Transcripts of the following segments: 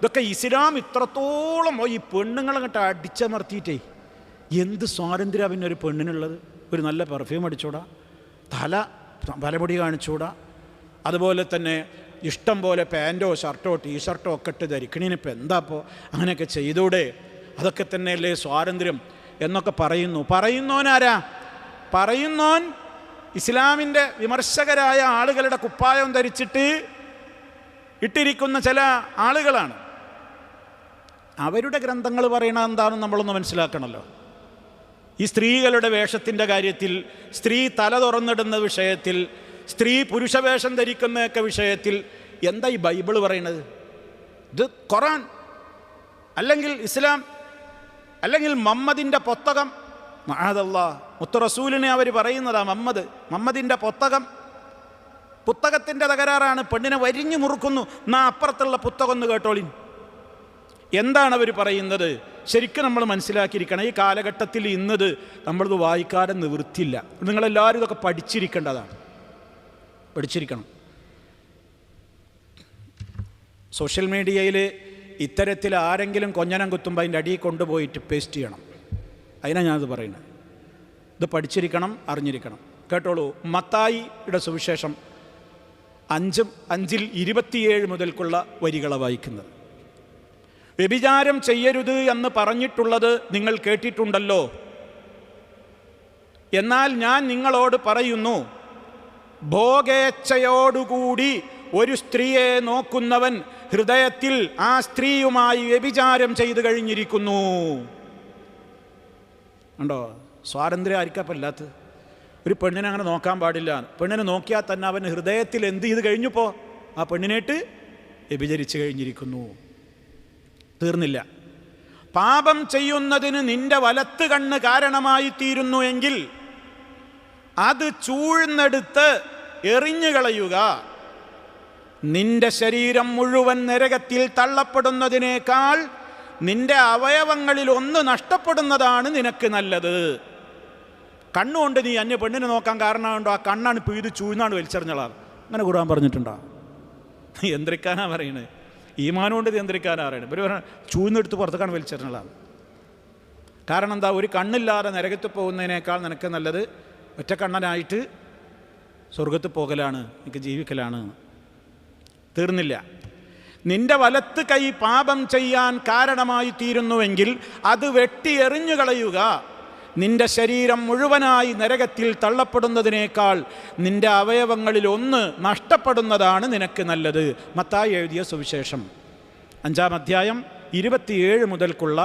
ഇതൊക്കെ ഇസ്ലാം ഇത്രത്തോളം ഈ പെണ്ണുങ്ങളങ്ങോട്ട് അടിച്ചമർത്തിയിട്ടേ എന്ത് സ്വാതന്ത്ര്യം പിന്നെ ഒരു പെണ്ണിനുള്ളത്? ഒരു നല്ല പെർഫ്യൂം അടിച്ചൂടാ, തലമുടി കാണിച്ചൂടാ, അതുപോലെ തന്നെ ഇഷ്ടം പോലെ പാൻറ്റോ ഷർട്ടോ ടീഷർട്ടോ ഒക്കെ ഇട്ട് ധരിക്കണേനിപ്പോൾ എന്താ അപ്പോൾ അങ്ങനെയൊക്കെ ചെയ്തൂടെ? അതൊക്കെ തന്നെയല്ലേ സ്വാതന്ത്ര്യം എന്നൊക്കെ പറയുന്നോനാരാ? പറയുന്നോൻ ഇസ്ലാമിൻ്റെ വിമർശകരായ ആളുകളുടെ കുപ്പായം ധരിച്ചിട്ട് ഇട്ടിരിക്കുന്ന ചില ആളുകളാണ്. അവരുടെ ഗ്രന്ഥങ്ങൾ പറയണത് എന്താണെന്ന് നമ്മളൊന്ന് മനസ്സിലാക്കണമല്ലോ. ഈ സ്ത്രീകളുടെ വേഷത്തിൻ്റെ കാര്യത്തിൽ, സ്ത്രീ തല തുറന്നിടുന്ന വിഷയത്തിൽ, സ്ത്രീ പുരുഷവേഷം ധരിക്കുന്നതൊക്കെ വിഷയത്തിൽ എന്താ ഈ ബൈബിൾ പറയണത്? ഇത് ഖുർആൻ അല്ലെങ്കിൽ ഇസ്ലാം അല്ലെങ്കിൽ മുഹമ്മദിൻ്റെ പുസ്തകം. മഅദല്ലാ, മുത്തു റസൂലിനെ അവർ പറയുന്നതാ മുഹമ്മദിൻ്റെ പുസ്തകത്തിൻ്റെ തകരാറാണ്. പെണ്ണിനെ വരിഞ്ഞു മുറുക്കുന്നു. എന്നാ അപ്പുറത്തുള്ള പുസ്തകം ഒന്ന് കേട്ടോളിൻ. എന്താണ് അവർ പറയുന്നത്? ശരിക്കും നമ്മൾ മനസ്സിലാക്കിയിരിക്കണം. ഈ കാലഘട്ടത്തിൽ ഇന്നത് നമ്മളിത് വായിക്കാതെ നിവൃത്തിയില്ല. നിങ്ങളെല്ലാവരും ഇതൊക്കെ പഠിച്ചിരിക്കണം. സോഷ്യൽ മീഡിയയിൽ ഇത്തരത്തിൽ ആരെങ്കിലും കൊഞ്ഞനം കുത്തുമ്പോൾ അതിൻ്റെ അടിയിൽ കൊണ്ടുപോയിട്ട് പേസ്റ്റ് ചെയ്യണം. അതിനാണ് ഞാനത് പറയുന്നത്. ഇത് പഠിച്ചിരിക്കണം, അറിഞ്ഞിരിക്കണം. കേട്ടോളൂ, മത്തായിയുടെ സുവിശേഷം 5:27 മുതൽക്കുള്ള വരികളെ വായിക്കുന്നത്. വ്യഭിചാരം ചെയ്യരുത് എന്ന് പറഞ്ഞിട്ടുള്ളത് നിങ്ങൾ കേട്ടിട്ടുണ്ടല്ലോ. എന്നാൽ ഞാൻ നിങ്ങളോട് പറയുന്നു, ഭോഗേച്ഛയോടുകൂടി ഒരു സ്ത്രീയെ നോക്കുന്നവൻ ഹൃദയത്തിൽ ആ സ്ത്രീയുമായി വ്യഭിചാരം ചെയ്തു കഴിഞ്ഞിരിക്കുന്നു. ഉണ്ടോ? സ്വാതന്ത്ര്യം ആയിരിക്കപ്പല്ലാത്തത്. ഒരു പെണ്ണിനെ അങ്ങനെ നോക്കാൻ പാടില്ല. പെണ്ണിനെ നോക്കിയാൽ തന്നെ അവൻ ഹൃദയത്തിൽ എന്ത് ചെയ്ത് കഴിഞ്ഞപ്പോൾ ആ പെണ്ണിനായിട്ട് വ്യഭിചരിച്ചു കഴിഞ്ഞിരിക്കുന്നു. തീർന്നില്ല. പാപം ചെയ്യുന്നതിന് നിന്റെ വലത്ത് കണ്ണ് കാരണമായി തീരുന്നു എങ്കിൽ അത് ചൂഴ്ന്നെടുത്ത് എറിഞ്ഞു കളയുക. നിന്റെ ശരീരം മുഴുവൻ നരകത്തിൽ തള്ളപ്പെടുന്നതിനേക്കാൾ നിന്റെ അവയവങ്ങളിൽ ഒന്ന് നഷ്ടപ്പെടുന്നതാണ് നിനക്ക് നല്ലത്. കണ്ണുകൊണ്ട് നീ അന്യ പെണ്ണിനെ നോക്കാൻ കാരണമുണ്ടോ? ആ കണ്ണാണ് പിഴുത് ചൂഴ്ന്നാണ് വലിച്ചെറിഞ്ഞളാ. അങ്ങനെ ഖുർആൻ പറഞ്ഞിട്ടുണ്ടോ? യന്ത്രിക്കാനാ പറയുന്നത്. ഈമാനുകൊണ്ട് യന്ത്രിക്കാനാ പറയുന്നത്. ഇവർ പറഞ്ഞ ചൂഴ്ന്നെടുത്ത് പുറത്തേക്കാണ് വലിച്ചെറിഞ്ഞളാണ്. കാരണം എന്താ? ഒരു കണ്ണില്ലാതെ നരകത്തിൽ പോകുന്നതിനേക്കാൾ നിനക്ക് നല്ലത് ഒറ്റ കണ്ണനായിട്ട് സ്വർഗത്തിൽ പോകലാണ്, എനിക്ക് ജീവിക്കലാണ്. തീർന്നില്ല. നിന്റെ വലത്ത് കൈ പാപം ചെയ്യാൻ കാരണമായി തീരുന്നുവെങ്കിൽ അത് വെട്ടി എറിഞ്ഞു കളയുക. നിന്റെ ശരീരം മുഴുവനായി നരകത്തിൽ തള്ളപ്പെടുന്നതിനേക്കാൾ നിന്റെ അവയവങ്ങളിൽ ഒന്ന് നഷ്ടപ്പെടുന്നതാണ് നിനക്ക് നല്ലത്. മത്തായി എഴുതിയ സുവിശേഷം 5-ാം അധ്യായം 27 മുതൽക്കുള്ള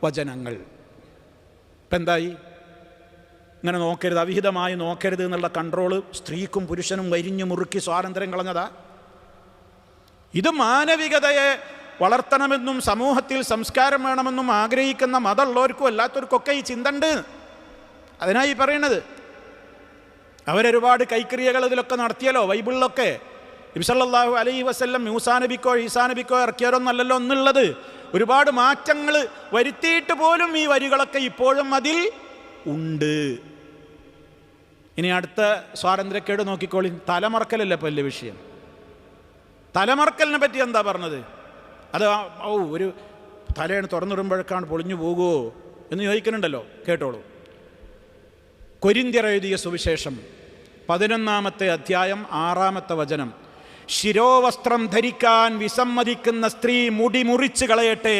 വചനങ്ങൾ. ഇപ്പം എന്തായി? ഇങ്ങനെ നോക്കരുത്, അവിഹിതമായി നോക്കരുത് എന്നുള്ള കൺട്രോള് സ്ത്രീക്കും പുരുഷനും വരിഞ്ഞു മുറുക്കി സ്വാതന്ത്ര്യം കളഞ്ഞതാ. ഇത് മാനവികതയെ വളർത്തണമെന്നും സമൂഹത്തിൽ സംസ്കാരം വേണമെന്നും ആഗ്രഹിക്കുന്ന മതമുള്ളവർക്കും അല്ലാത്തവർക്കൊക്കെ ഈ ചിന്ത ഉണ്ട്. അതിനായി പറയണത്. അവരൊരുപാട് കൈക്രിയകൾ ഇതിലൊക്കെ നടത്തിയല്ലോ. ബൈബിളിലൊക്കെ നബി സല്ലല്ലാഹു അലൈഹി വസല്ലം മൂസാ നബിക്കോ ഈസാ നബിക്കോ ഇറക്കിയവരൊന്നല്ലല്ലോ ഒന്നുള്ളത്. ഒരുപാട് മാറ്റങ്ങൾ വരുത്തിയിട്ട് പോലും ഈ വരികളൊക്കെ ഇപ്പോഴും അതിൽ ഉണ്ട്. ഇനി അടുത്ത സ്വാതന്ത്ര്യക്കേട് നോക്കിക്കോളി. തലമറക്കലല്ലേ ഇപ്പോൾ വലിയ വിഷയം. തലമറക്കലിനെ പറ്റി എന്താ പറഞ്ഞത്? അത് ഒരു തലയാണ് തുറന്നിടുമ്പോഴേക്കാണ് പൊളിഞ്ഞു പോകുമോ എന്ന് ചോദിക്കുന്നുണ്ടല്ലോ. കേട്ടോളൂ. കൊരിന്ത്യർ എഴുതിയ സുവിശേഷം 11-ാമത്തെ അധ്യായം 6-ാമത്തെ വചനം. ശിരോവസ്ത്രം ധരിക്കാൻ വിസമ്മതിക്കുന്ന സ്ത്രീ മുടി മുറിച്ച് കളയട്ടെ.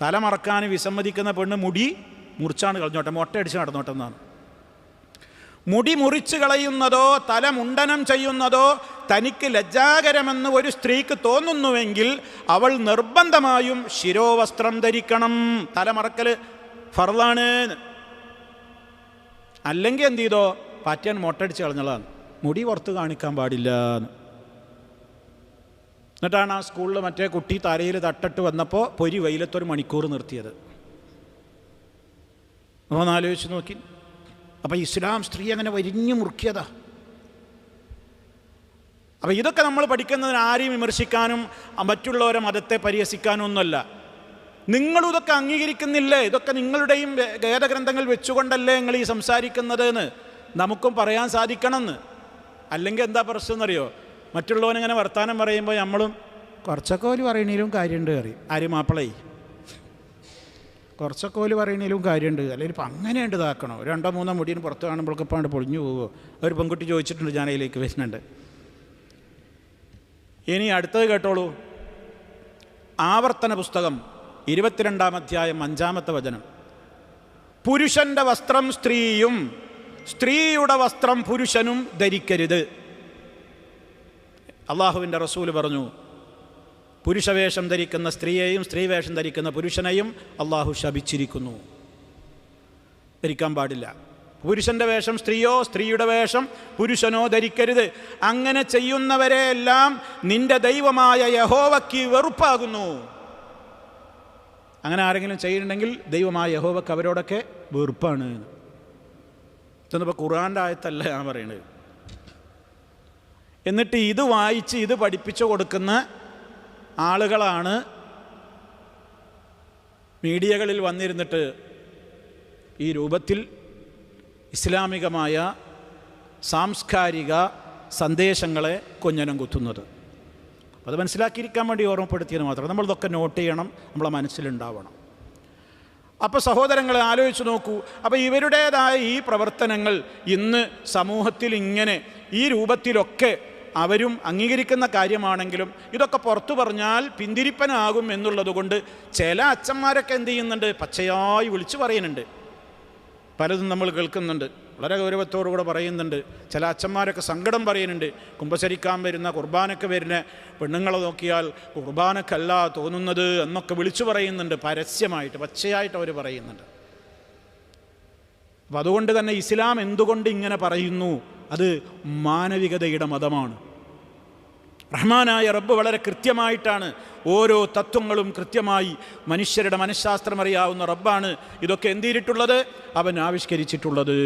തലമറക്കാൻ വിസമ്മതിക്കുന്ന പെണ്ണ് മുടി മുറിച്ചാണ് കളഞ്ഞോട്ടെ, മൊട്ടയടിച്ച് നടന്നോട്ടെ എന്നാണ്. മുടി മുറിച്ച് കളയുന്നതോ തല മുണ്ടനം ചെയ്യുന്നതോ തനിക്ക് ലജ്ജാകരമെന്ന് ഒരു സ്ത്രീക്ക് തോന്നുന്നുവെങ്കിൽ അവൾ നിർബന്ധമായും ശിരോവസ്ത്രം ധരിക്കണം. തലമറക്കൽ ഫർളാണ്. അല്ലെങ്കിൽ എന്ത് ചെയ്തോ? പാറ്റാൻ മൊട്ടടിച്ച് കളഞ്ഞതാണ്. മുടി പുറത്ത് കാണിക്കാൻ പാടില്ല. എന്നിട്ടാണ് ആ സ്കൂളിൽ മറ്റേ കുട്ടി തലയിൽ തട്ടിട്ട് വന്നപ്പോൾ പൊരി വെയിലത്തൊരു മണിക്കൂർ നിർത്തിയത്. ഒന്ന് ആലോചിച്ച് നോക്കി. അപ്പം ഇസ്ലാം സ്ത്രീ അങ്ങനെ വരിഞ്ഞു മുറുക്കിയതാ. അപ്പം ഇതൊക്കെ നമ്മൾ പഠിക്കുന്നതിന് ആരെയും വിമർശിക്കാനും മറ്റുള്ളവരെ മതത്തെ പരിഹസിക്കാനും ഒന്നുമല്ല. നിങ്ങളിതൊക്കെ അംഗീകരിക്കുന്നില്ലേ? ഇതൊക്കെ നിങ്ങളുടെയും വേദഗ്രന്ഥങ്ങൾ വെച്ചുകൊണ്ടല്ലേ നിങ്ങൾ ഈ സംസാരിക്കുന്നത് എന്ന് നമുക്കും പറയാൻ സാധിക്കണമെന്ന്. അല്ലെങ്കിൽ എന്താ പ്രശ്നം എന്നറിയോ? മറ്റുള്ളവനിങ്ങനെ വർത്താനം പറയുമ്പോൾ നമ്മളും കുറച്ചൊക്കെ ഓല് പറയണേലും കാര്യമുണ്ട് അറിയും. ആര്? മാപ്പിളേ. കുറച്ചൊക്കെ ഓല് പറയണേലും കാര്യമുണ്ട്, അല്ലെങ്കിൽ ഇപ്പം അങ്ങനെയുണ്ട് ഇതാക്കണോ? 2-3 മുടിന് പുറത്ത് കാണുമ്പോഴൊക്കെ ഇപ്പാണ്ട് പൊളിഞ്ഞു പോവുമോ? ഒരു പെൺകുട്ടി ചോദിച്ചിട്ടുണ്ട്, ഞാൻ അതിലേക്ക് വരുന്നുണ്ട്. ഇനി അടുത്തത് കേട്ടോളൂ. ആവർത്തന പുസ്തകം 22-ാം അധ്യായം 5-ാമത്തെ വചനം. പുരുഷൻ്റെ വസ്ത്രം സ്ത്രീയും സ്ത്രീയുടെ വസ്ത്രം പുരുഷനും ധരിക്കരുത്. അള്ളാഹുവിൻ്റെ റസൂല് പറഞ്ഞു, പുരുഷവേഷം ധരിക്കുന്ന സ്ത്രീയെയും സ്ത്രീവേഷം ധരിക്കുന്ന പുരുഷനെയും അള്ളാഹു ശപിച്ചിരിക്കുന്നു. ധരിക്കാൻ പാടില്ല. പുരുഷൻ്റെ വേഷം സ്ത്രീയോ സ്ത്രീയുടെ വേഷം പുരുഷനോ ധരിക്കരുത്. അങ്ങനെ ചെയ്യുന്നവരെയെല്ലാം നിന്റെ ദൈവമായ യഹോവയ്ക്ക് വെറുപ്പാകുന്നു. അങ്ങനെ ആരെങ്കിലും ചെയ്യുന്നുണ്ടെങ്കിൽ ദൈവമായ യഹോവയ്ക്ക് അവരോടൊക്കെ വെറുപ്പാണ്. ഇതൊന്നിപ്പോൾ ഖുർആൻ്റെ ആയത്തല്ല ഞാൻ പറയുന്നത്. എന്നിട്ട് ഇത് വായിച്ച് ഇത് പഠിപ്പിച്ചു കൊടുക്കുന്ന ആളുകളാണ് മീഡിയകളിൽ വന്നിരുന്നിട്ട് ഈ രൂപത്തിൽ ഇസ്ലാമികമായ സാംസ്കാരിക സന്ദേശങ്ങളെ കൊഞ്ഞനം കുത്തുന്നത്. അത് മനസ്സിലാക്കിയിരിക്കാൻ വേണ്ടി ഓർമ്മപ്പെടുത്തിയത് മാത്രം. നമ്മളിതൊക്കെ നോട്ട് ചെയ്യണം, നമ്മളെ മനസ്സിലുണ്ടാവണം. അപ്പോൾ സഹോദരങ്ങളെ ആലോചിച്ച് നോക്കൂ. അപ്പോൾ ഇവരുടേതായ ഈ പ്രവർത്തനങ്ങൾ ഇന്ന് സമൂഹത്തിൽ ഇങ്ങനെ ഈ രൂപത്തിലൊക്കെ അവരും അംഗീകരിക്കുന്ന കാര്യമാണെങ്കിലും ഇതൊക്കെ പുറത്തു പറഞ്ഞാൽ പിന്തിരിപ്പനാകും എന്നുള്ളത് കൊണ്ട് ചില അച്ഛന്മാരൊക്കെ എന്ത് ചെയ്യുന്നുണ്ട്? പച്ചയായി വിളിച്ചു പറയുന്നുണ്ട്. പലതും നമ്മൾ കേൾക്കുന്നുണ്ട്, വളരെ ഗൗരവത്തോടുകൂടെ പറയുന്നുണ്ട്. ചില അച്ഛന്മാരൊക്കെ സങ്കടം പറയുന്നുണ്ട്. കുമ്പസരിക്കാൻ വരുന്ന, കുർബാനയ്ക്ക് വരുന്ന പെണ്ണുങ്ങളെ നോക്കിയാൽ കുർബാനക്കല്ല തോന്നുന്നത് എന്നൊക്കെ വിളിച്ചു പറയുന്നുണ്ട്. പരസ്യമായിട്ട് പച്ചയായിട്ട് അവർ പറയുന്നുണ്ട്. അപ്പം അതുകൊണ്ട് തന്നെ ഇസ്ലാം എന്തുകൊണ്ട് ഇങ്ങനെ പറയുന്നു? അത് മാനവികതയുടെ മതമാണ്. റഹ്മാനായ റബ്ബ് വളരെ കൃത്യമായിട്ടാണ് ഓരോ തത്വങ്ങളും കൃത്യമായി മനുഷ്യരുടെ മനഃശാസ്ത്രം അറിയാവുന്ന റബ്ബാണ് ഇതൊക്കെ എന്ത് ചെയ്തിട്ടുള്ളത്? അവൻ ആവിഷ്കരിച്ചിട്ടുള്ളത്.